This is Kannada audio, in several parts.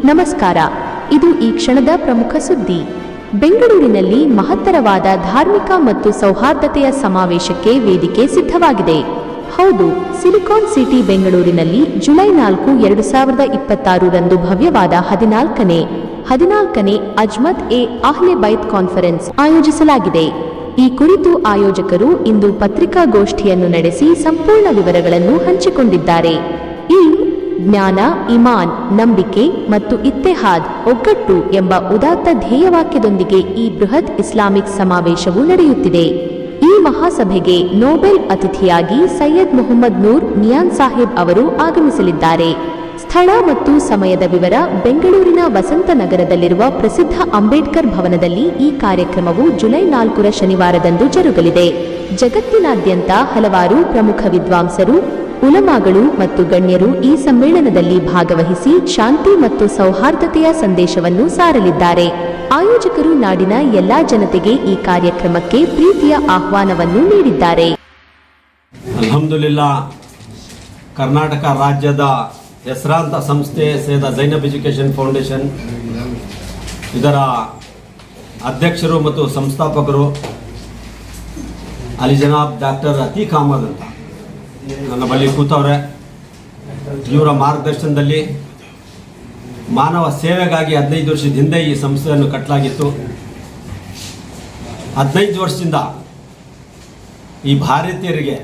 ನಮಸ್ಕಾರ. ಇದು ಈ ಕ್ಷಣದ ಪ್ರಮುಖ ಸುದ್ದಿ. ಬೆಂಗಳೂರಿನಲ್ಲಿ ಮಹತ್ತರವಾದ ಧಾರ್ಮಿಕ ಮತ್ತು ಸೌಹಾರ್ದತೆಯ ಸಮಾವೇಶಕ್ಕೆ ವೇದಿಕೆ ಸಿದ್ಧವಾಗಿದೆ. ಹೌದು, ಸಿಲಿಕಾನ್ ಸಿಟಿ ಬೆಂಗಳೂರಿನಲ್ಲಿ ಜುಲೈ 4, 2026 ರಂದು ಭವ್ಯವಾದ 14ನೇ ಅಜ್ಮತ್ ಎ ಅಹ್ಲೆ ಬೈತ್ ಕಾನ್ಫರೆನ್ಸ್ ಆಯೋಜಿಸಲಾಗಿದೆ. ಈ ಕುರಿತು ಆಯೋಜಕರು ಇಂದು ಪತ್ರಿಕಾಗೋಷ್ಠಿಯನ್ನು ನಡೆಸಿ ಸಂಪೂರ್ಣ ವಿವರಗಳನ್ನು ಹಂಚಿಕೊಂಡಿದ್ದಾರೆ. ಜ್ಞಾನ, ಇಮಾನ್, ನಂಬಿಕೆ ಮತ್ತು ಇತ್ತೆಹಾದ್ ಒಗ್ಗಟ್ಟು ಎಂಬ ಉದಾತ್ತ ಧ್ಯೇಯವಾಕ್ಯದೊಂದಿಗೆ ಈ ಬೃಹತ್ ಇಸ್ಲಾಮಿಕ್ ಸಮಾವೇಶವು ನಡೆಯುತ್ತಿದೆ. ಈ ಮಹಾಸಭೆಗೆ ನೊಬೆಲ್ ಅತಿಥಿಯಾಗಿ ಸೈಯದ್ ಮೊಹಮ್ಮದ್ ನೂರ್ ಮಿಯಾನ್ ಸಾಹೇಬ್ ಅವರು ಆಗಮಿಸಲಿದ್ದಾರೆ. ಸ್ಥಳ ಮತ್ತು ಸಮಯದ ವಿವರ: ಬೆಂಗಳೂರಿನ ವಸಂತ ನಗರದಲ್ಲಿರುವ ಪ್ರಸಿದ್ಧ ಅಂಬೇಡ್ಕರ್ ಭವನದಲ್ಲಿ ಈ ಕಾರ್ಯಕ್ರಮವು ಜುಲೈ 4 ಶನಿವಾರದಂದು ಜರುಗಲಿದೆ. ಜಗತ್ತಿನಾದ್ಯಂತ ಹಲವಾರು ಪ್ರಮುಖ ವಿದ್ವಾಂಸರು, ಉಲಮಾಗಳು ಮತ್ತು ಗಣ್ಯರು ಈ ಸಮ್ಮೇಳನದಲ್ಲಿ ಭಾಗವಹಿಸಿ ಶಾಂತಿ ಮತ್ತು ಸೌಹಾರ್ದತೆಯ ಸಂದೇಶವನ್ನು ಸಾರಲಿದ್ದಾರೆ. ಆಯೋಜಕರು ನಾಡಿನ ಎಲ್ಲಾ ಜನತೆಗೆ ಈ ಕಾರ್ಯಕ್ರಮಕ್ಕೆ ಪ್ರೀತಿಯ ಆಹ್ವಾನವನ್ನು ನೀಡಿದ್ದಾರೆ. ಅಲ್ಹಮ್ದುಲಿಲ್ಲಾ, ಕರ್ನಾಟಕ ರಾಜ್ಯದ ಹೆಸರಾಂತ ಸಂಸ್ಥೆ ಸೈಯದ್ ಝೈನಬ್ ಎಜುಕೇಷನ್ ಫೌಂಡೇಶನ್ ಇದರ ಅಧ್ಯಕ್ಷರು ಮತ್ತು ಸಂಸ್ಥಾಪಕರು ಅಲಿ ಜನಾಬ್ ಡಾಕ್ಟರ್ ಅತೀಕ್ ಅಹಮದ್ ಅಂತ ನನ್ನ ಬಳಿ ಕೂತವ್ರೆ. ಇವರ ಮಾರ್ಗದರ್ಶನದಲ್ಲಿ ಮಾನವ ಸೇವೆಗಾಗಿ 15 ವರ್ಷದ ಹಿಂದೆ ಈ ಸಂಸ್ಥೆಯನ್ನು ಕಟ್ಟಲಾಗಿತ್ತು. 15 ವರ್ಷದಿಂದ ಈ ಭಾರತೀಯರಿಗೆ,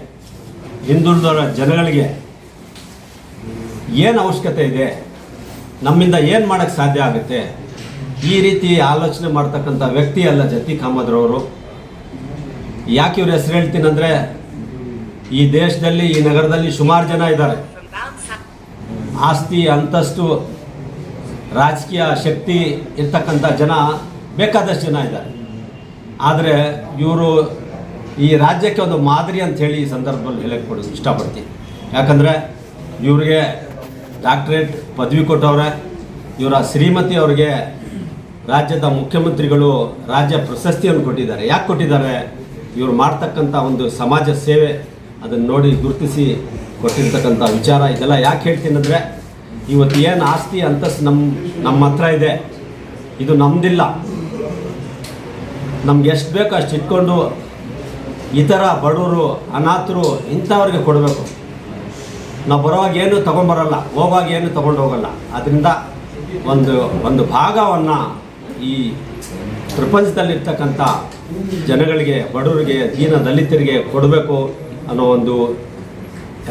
ಹಿಂದುಳಿದ ಜನಗಳಿಗೆ ಏನು ಅವಶ್ಯಕತೆ ಇದೆ, ನಮ್ಮಿಂದ ಏನು ಮಾಡೋಕ್ಕೆ ಸಾಧ್ಯ ಆಗುತ್ತೆ, ಈ ರೀತಿ ಆಲೋಚನೆ ಮಾಡ್ತಕ್ಕಂಥ ವ್ಯಕ್ತಿ ಅಲ್ಲ ಅತೀಕ್ ಅಹಮದ್ರವರು. ಯಾಕೆ ಇವ್ರ ಹೆಸರು ಹೇಳ್ತೀನಂದರೆ, ಈ ದೇಶದಲ್ಲಿ, ಈ ನಗರದಲ್ಲಿ ಸುಮಾರು ಜನ ಇದ್ದಾರೆ. ಆಸ್ತಿ, ಅಂತಸ್ತು, ರಾಜಕೀಯ ಶಕ್ತಿ ಇರ್ತಕ್ಕಂಥ ಜನ ಬೇಕಾದಷ್ಟು ಜನ ಇದ್ದಾರೆ. ಆದರೆ ಇವರು ಈ ರಾಜ್ಯಕ್ಕೆ ಒಂದು ಮಾದರಿ ಅಂತ ಹೇಳಿ ಈ ಸಂದರ್ಭದಲ್ಲಿ ಹೇಳಕ್ಕೆ ಇಷ್ಟಪಡ್ತೀನಿ. ಯಾಕಂದರೆ ಇವ್ರಿಗೆ ಡಾಕ್ಟರೇಟ್ ಪದವಿ ಕೊಟ್ಟವ್ರೆ. ಇವರ ಶ್ರೀಮತಿ ಅವರಿಗೆ ರಾಜ್ಯದ ಮುಖ್ಯಮಂತ್ರಿಗಳು ರಾಜ್ಯ ಪ್ರಶಸ್ತಿಯನ್ನು ಕೊಟ್ಟಿದ್ದಾರೆ. ಯಾಕೆ ಕೊಟ್ಟಿದ್ದಾರೆ? ಇವರು ಮಾಡ್ತಕ್ಕಂಥ ಒಂದು ಸಮಾಜ ಸೇವೆ ಅದನ್ನು ನೋಡಿ ಗುರುತಿಸಿ ಕೊಟ್ಟಿರ್ತಕ್ಕಂಥ ವಿಚಾರ. ಇದೆಲ್ಲ ಯಾಕೆ ಹೇಳ್ತೀನಿ ಅಂದರೆ, ಇವತ್ತು ಏನು ಆಸ್ತಿ ಅಂತಸ್ತು ನಮ್ಮ ಹತ್ರ ಇದೆ, ಇದು ನಮ್ಮದಿಲ್ಲ. ನಮ್ಗೆ ಎಷ್ಟು ಬೇಕೋ ಅಷ್ಟು ಇಟ್ಕೊಂಡು ಇತರ ಬಡವರು, ಅನಾಥರು ಇಂಥವ್ರಿಗೆ ಕೊಡಬೇಕು. ನಾವು ಬರೋವಾಗ ಏನು ತೊಗೊಂಬರಲ್ಲ, ಹೋಗುವಾಗ ಏನು ತೊಗೊಂಡು ಹೋಗಲ್ಲ. ಅದರಿಂದ ಒಂದು ಭಾಗವನ್ನು ಈ ಪ್ರಪಂಚದಲ್ಲಿರ್ತಕ್ಕಂಥ ಜನಗಳಿಗೆ, ಬಡವರಿಗೆ, ದೀನ ದಲಿತರಿಗೆ ಕೊಡಬೇಕು ಅನ್ನೋ ಒಂದು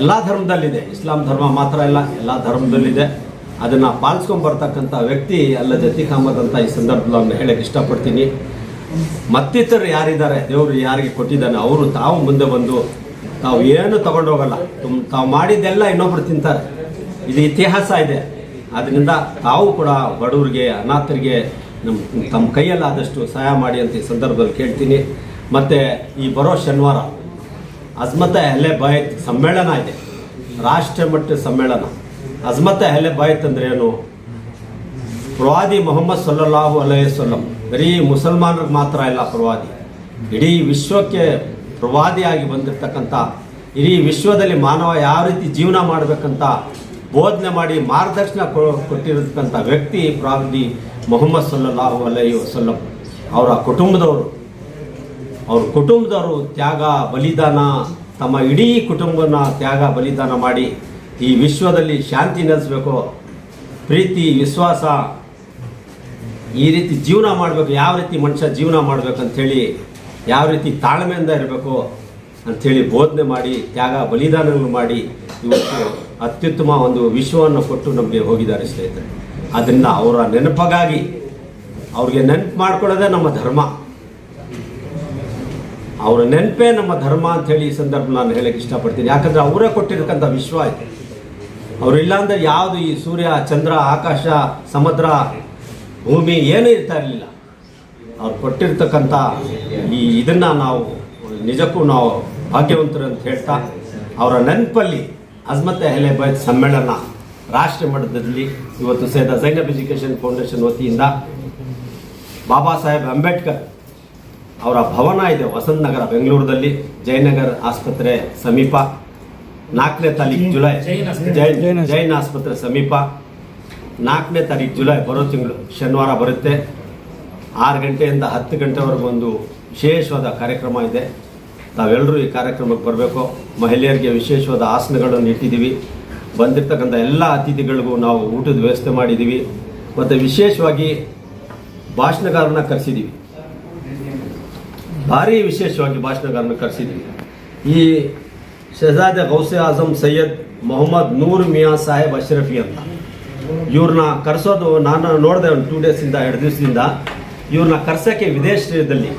ಎಲ್ಲ ಧರ್ಮದಲ್ಲಿದೆ. ಇಸ್ಲಾಂ ಧರ್ಮ ಮಾತ್ರ ಇಲ್ಲ, ಎಲ್ಲ ಧರ್ಮದಲ್ಲಿದೆ. ಅದನ್ನು ಪಾಲಿಸ್ಕೊಂಬರ್ತಕ್ಕಂಥ ವ್ಯಕ್ತಿ ಅತೀಕ್ ಅಹಮದ್ ಅಂತ ಈ ಸಂದರ್ಭದಲ್ಲಿ ಹೇಳಕ್ಕೆ ಇಷ್ಟಪಡ್ತೀನಿ. ಮತ್ತಿತರರು ಯಾರಿದ್ದಾರೆ, ದೇವರು ಯಾರಿಗೆ ಕೊಟ್ಟಿದ್ದಾನೆ, ಅವರು ತಾವು ಮುಂದೆ ಬಂದು ತಾವು ಏನು ತಗೊಂಡೋಗಲ್ಲ, ತಾವು ಮಾಡಿದ್ದೆಲ್ಲ ಇನ್ನೊಬ್ರು ತಿಂತಾರೆ. ಇದು ಇತಿಹಾಸ ಇದೆ. ಅದರಿಂದ ತಾವು ಕೂಡ ಬಡವರಿಗೆ, ಅನಾಥರಿಗೆ ತಮ್ಮ ಕೈಯಲ್ಲಾದಷ್ಟು ಸಹಾಯ ಮಾಡಿ ಅಂತ ಈ ಸಂದರ್ಭದಲ್ಲಿ ಕೇಳ್ತೀನಿ. ಮತ್ತು ಈ ಬರೋ ಶನಿವಾರ ಅಜ್ಮತ್ ಅಹ್ಲೆ ಬೈತ್ ಸಮ್ಮೇಳನ ಇದೆ, ರಾಷ್ಟ್ರ ಮಟ್ಟದ ಸಮ್ಮೇಳನ. ಅಜ್ಮತ್ ಅಹ್ಲೆ ಬೈತ್ ಅಂದರೆ ಏನು? ಪ್ರವಾದಿ ಮೊಹಮ್ಮದ್ ಸಲ್ಲಲ್ಲಾಹು ಅಲೈಹಿ ವಸಲ್ಲಂ ಬರೀ ಮುಸಲ್ಮಾನರಿಗೆ ಮಾತ್ರ ಇಲ್ಲ ಪ್ರವಾದಿ, ಇಡೀ ವಿಶ್ವಕ್ಕೆ ಪ್ರವಾದಿಯಾಗಿ ಬಂದಿರತಕ್ಕಂಥ, ಇಡೀ ವಿಶ್ವದಲ್ಲಿ ಮಾನವ ಯಾವ ರೀತಿ ಜೀವನ ಮಾಡಬೇಕಂತ ಬೋಧನೆ ಮಾಡಿ ಮಾರ್ಗದರ್ಶನ ಕೊಟ್ಟಿರತಕ್ಕಂಥ ವ್ಯಕ್ತಿ ಪ್ರವಾದಿ ಮೊಹಮ್ಮದ್ ಸಲ್ಲಲ್ಲಾಹು ಅಲೈಹಿ ವಸಲ್ಲಂ. ಅವರ ಕುಟುಂಬದವರು ತ್ಯಾಗ ಬಲಿದಾನ, ತಮ್ಮ ಇಡೀ ಕುಟುಂಬನ ತ್ಯಾಗ ಬಲಿದಾನ ಮಾಡಿ ಈ ವಿಶ್ವದಲ್ಲಿ ಶಾಂತಿ ನೆಲೆಸಬೇಕು, ಪ್ರೀತಿ, ವಿಶ್ವಾಸ, ಈ ರೀತಿ ಜೀವನ ಮಾಡಬೇಕು, ಯಾವ ರೀತಿ ಮನುಷ್ಯ ಜೀವನ ಮಾಡಬೇಕಂಥೇಳಿ, ಯಾವ ರೀತಿ ತಾಳ್ಮೆಯಿಂದ ಇರಬೇಕು ಅಂಥೇಳಿ ಬೋಧನೆ ಮಾಡಿ, ತ್ಯಾಗ ಬಲಿದಾನಗಳು ಮಾಡಿ ಇವತ್ತು ಅತ್ಯುತ್ತಮ ಒಂದು ವಿಶ್ವವನ್ನು ಕೊಟ್ಟು ನಮಗೆ ಹೋಗಿದ್ದಾರೆ ಸ್ನೇಹಿತರೆ. ಆದ್ದರಿಂದ ಅವರ ನೆನಪಿಗಾಗಿ ಅವ್ರಿಗೆ ನೆನಪು ಮಾಡ್ಕೊಳ್ಳೋದೇ ನಮ್ಮ ಧರ್ಮ. ಅವರ ನೆನಪೇ ನಮ್ಮ ಧರ್ಮ ಅಂಥೇಳಿ ಈ ಸಂದರ್ಭ ನಾನು ಹೇಳಕ್ಕೆ ಇಷ್ಟಪಡ್ತೀನಿ. ಯಾಕಂದರೆ ಅವರೇ ಕೊಟ್ಟಿರ್ತಕ್ಕಂಥ ವಿಶ್ವ ಆಯಿತು. ಅವರಿಲ್ಲ ಅಂದರೆ ಯಾವುದು ಈ ಸೂರ್ಯ, ಚಂದ್ರ, ಆಕಾಶ, ಸಮುದ್ರ, ಭೂಮಿ ಏನೂ ಇರ್ತಾ ಇರಲಿಲ್ಲ. ಅವ್ರು ಕೊಟ್ಟಿರ್ತಕ್ಕಂಥ ಇದನ್ನು ನಾವು ನಿಜಕ್ಕೂ ನಾವು ಭಾಗ್ಯವಂತರು ಅಂತ ಹೇಳ್ತಾ, ಅವರ ನೆನಪಲ್ಲಿ ಅಜ್ಮತ್ ಅಹ್ಲೆ ಬೈತ್ ಸಮ್ಮೇಳನ ರಾಷ್ಟ್ರ ಮಟ್ಟದಲ್ಲಿ ಇವತ್ತು ಸೈಯದ್ ಝೈನಬ್ ಎಜುಕೇಷನ್ ಫೌಂಡೇಶನ್ ವತಿಯಿಂದ ಬಾಬಾ ಸಾಹೇಬ್ ಅಂಬೇಡ್ಕರ್ ಅವರ ಭವನ ಇದೆ ವಸಂತ ನಗರ ಬೆಂಗಳೂರಲ್ಲಿ, ಜಯನಗರ್ ಆಸ್ಪತ್ರೆ ಸಮೀಪ, 4ನೇ ತಾರೀಕು ಜುಲೈ, ಜೈನ್ ಆಸ್ಪತ್ರೆ ಸಮೀಪ. 4ನೇ ತಾರೀಕು ಜುಲೈ ಬರೋ ತಿಂಗಳು ಶನಿವಾರ ಬರುತ್ತೆ. 6 ಗಂಟೆಯಿಂದ 10 ಗಂಟೆವರೆಗೂ ಒಂದು ವಿಶೇಷವಾದ ಕಾರ್ಯಕ್ರಮ ಇದೆ. ತಾವೆಲ್ಲರೂ ಈ ಕಾರ್ಯಕ್ರಮಕ್ಕೆ ಬರಬೇಕು. ಮಹಿಳೆಯರಿಗೆ ವಿಶೇಷವಾದ ಆಸನಗಳನ್ನು ಇಟ್ಟಿದ್ದೀವಿ. ಬಂದಿರ್ತಕ್ಕಂಥ ಎಲ್ಲ ಅತಿಥಿಗಳಿಗೂ ನಾವು ಊಟದ ವ್ಯವಸ್ಥೆ ಮಾಡಿದ್ದೀವಿ. ಮತ್ತು ವಿಶೇಷವಾಗಿ ಭಾಷಣಗಾರನ ಕರೆಸಿದ್ದೀವಿ. ಭಾರಿ ವಿಶೇಷವಾಗಿ ಭಾಷಣಗಾರನ ಕರೆಸಿದ್ದೀವಿ. ಈ ಶಹಜಾದೆ ಗೌಸೆ ಆಜಮ್ ಸೈಯದ್ ಮೊಹಮ್ಮದ್ ನೂರ್ ಮಿಯಾ ಸಾಹೇಬ್ ಅಶ್ರಫಿ ಅಂತ ಇವ್ರನ್ನ ಕರೆಸೋದು ನಾನು ನೋಡಿದೆ. ಒಂದು 2 ಡೇಸಿಂದ 2 ದಿವಸದಿಂದ ಇವ್ರನ್ನ ಕರ್ಸೋಕ್ಕೆ ವಿದೇಶದಲ್ಲಿ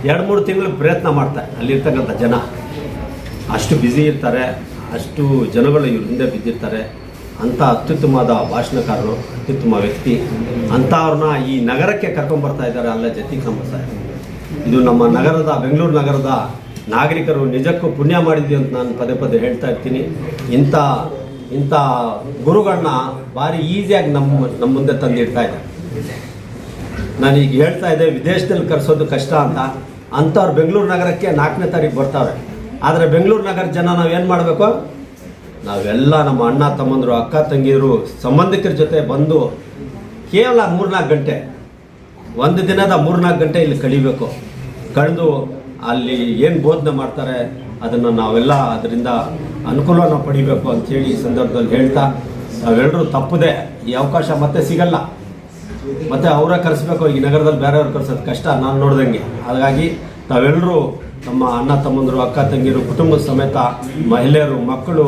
2-3 ತಿಂಗಳು ಪ್ರಯತ್ನ ಮಾಡ್ತಾರೆ. ಅಲ್ಲಿರ್ತಕ್ಕಂಥ ಜನ ಅಷ್ಟು ಬ್ಯುಸಿ ಇರ್ತಾರೆ, ಅಷ್ಟು ಜನಗಳು ಇವ್ರ ಹಿಂದೆ ಬಿದ್ದಿರ್ತಾರೆ. ಅಂಥ ಅತ್ಯುತ್ತಮವಾದ ಭಾಷಣಕಾರರು, ಅತ್ಯುತ್ತಮ ವ್ಯಕ್ತಿ, ಅಂಥವ್ರನ್ನ ಈ ನಗರಕ್ಕೆ ಕರ್ಕೊಂಬರ್ತಾ ಇದ್ದಾರೆ, ಅಲ್ಲ ಜೊತೆಗೆ ಕಂಬರ್ತಾರೆ. ಇದು ನಮ್ಮ ನಗರದ, ಬೆಂಗಳೂರು ನಗರದ ನಾಗರಿಕರು ನಿಜಕ್ಕೂ ಪುಣ್ಯ ಮಾಡಿದ್ವಿ ಅಂತ ನಾನು ಪದೇ ಹೇಳ್ತಾ ಇರ್ತೀನಿ. ಇಂಥ ಗುರುಗಳನ್ನ ಭಾರಿ ಈಸಿಯಾಗಿ ನಮ್ಮ ಮುಂದೆ ತಂದಿಡ್ತಾ ಇದ್ದಾರೆ. ನಾನೀಗ ಹೇಳ್ತಾ ಇದ್ದೆ ವಿದೇಶದಲ್ಲಿ ಕರೆಸೋದು ಕಷ್ಟ ಅಂತ. ಅಂಥವ್ರು ಬೆಂಗಳೂರು ನಗರಕ್ಕೆ 4ನೇ ತಾರೀಕು ಬರ್ತಾವೆ. ಆದರೆ ಬೆಂಗಳೂರು ನಗರ ಜನ ನಾವೇನು ಮಾಡಬೇಕು? ನಾವೆಲ್ಲ ನಮ್ಮ ಅಣ್ಣ ತಮ್ಮಂದರು, ಅಕ್ಕ ತಂಗಿಯರು, ಸಂಬಂಧಿಕರ ಜೊತೆ ಬಂದು ಕೇವಲ 3-4 ಗಂಟೆ, ಒಂದು ದಿನದ 3-4 ಗಂಟೆ ಇಲ್ಲಿ ಕಳಿಬೇಕು. ಕಳೆದು ಅಲ್ಲಿ ಏನು ಬೋಧನೆ ಮಾಡ್ತಾರೆ ಅದನ್ನು ನಾವೆಲ್ಲ ಅದರಿಂದ ಅನುಕೂಲವನ್ನು ಪಡಿಬೇಕು ಅಂಥೇಳಿ ಈ ಸಂದರ್ಭದಲ್ಲಿ ಹೇಳ್ತಾ, ನಾವೆಲ್ಲರೂ ತಪ್ಪದೆ ಈ ಅವಕಾಶ ಮತ್ತೆ ಸಿಗಲ್ಲ. ಮತ್ತು ಅವರೇ ಕರೆಸ್ಬೇಕು. ಈ ನಗರದಲ್ಲಿ ಬೇರೆಯವ್ರು ಕರೆಸೋದು ಕಷ್ಟ ನಾನು ನೋಡ್ದಂಗೆ. ಹಾಗಾಗಿ ತಾವೆಲ್ಲರೂ ನಮ್ಮ ಅಣ್ಣ ತಮ್ಮಂದರು, ಅಕ್ಕ ತಂಗಿರು, ಕುಟುಂಬದ ಸಮೇತ, ಮಹಿಳೆಯರು, ಮಕ್ಕಳು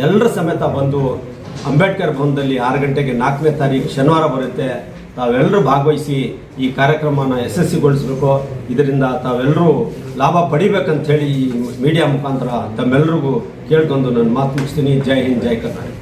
ಎಲ್ಲರ ಸಮೇತ ಬಂದು ಅಂಬೇಡ್ಕರ್ ಭವನದಲ್ಲಿ 6 ಗಂಟೆಗೆ 4ನೇ ತಾರೀಕು ಶನಿವಾರ ಬರುತ್ತೆ. ತಾವೆಲ್ಲರೂ ಭಾಗವಹಿಸಿ ಈ ಕಾರ್ಯಕ್ರಮನ ಯಶಸ್ವಿಗೊಳಿಸಬೇಕು. ಇದರಿಂದ ತಾವೆಲ್ಲರೂ ಲಾಭ ಪಡಿಬೇಕಂಥೇಳಿ ಈ ಮೀಡಿಯಾ ಮುಖಾಂತರ ತಮ್ಮೆಲ್ಲರಿಗೂ ಕೇಳ್ಕೊಂಡು ನಾನು ಮಾತು ಮುಗಿಸ್ತೀನಿ. ಜೈ ಹಿಂದ್, ಜೈ ಕರ್ನಾಟಕ.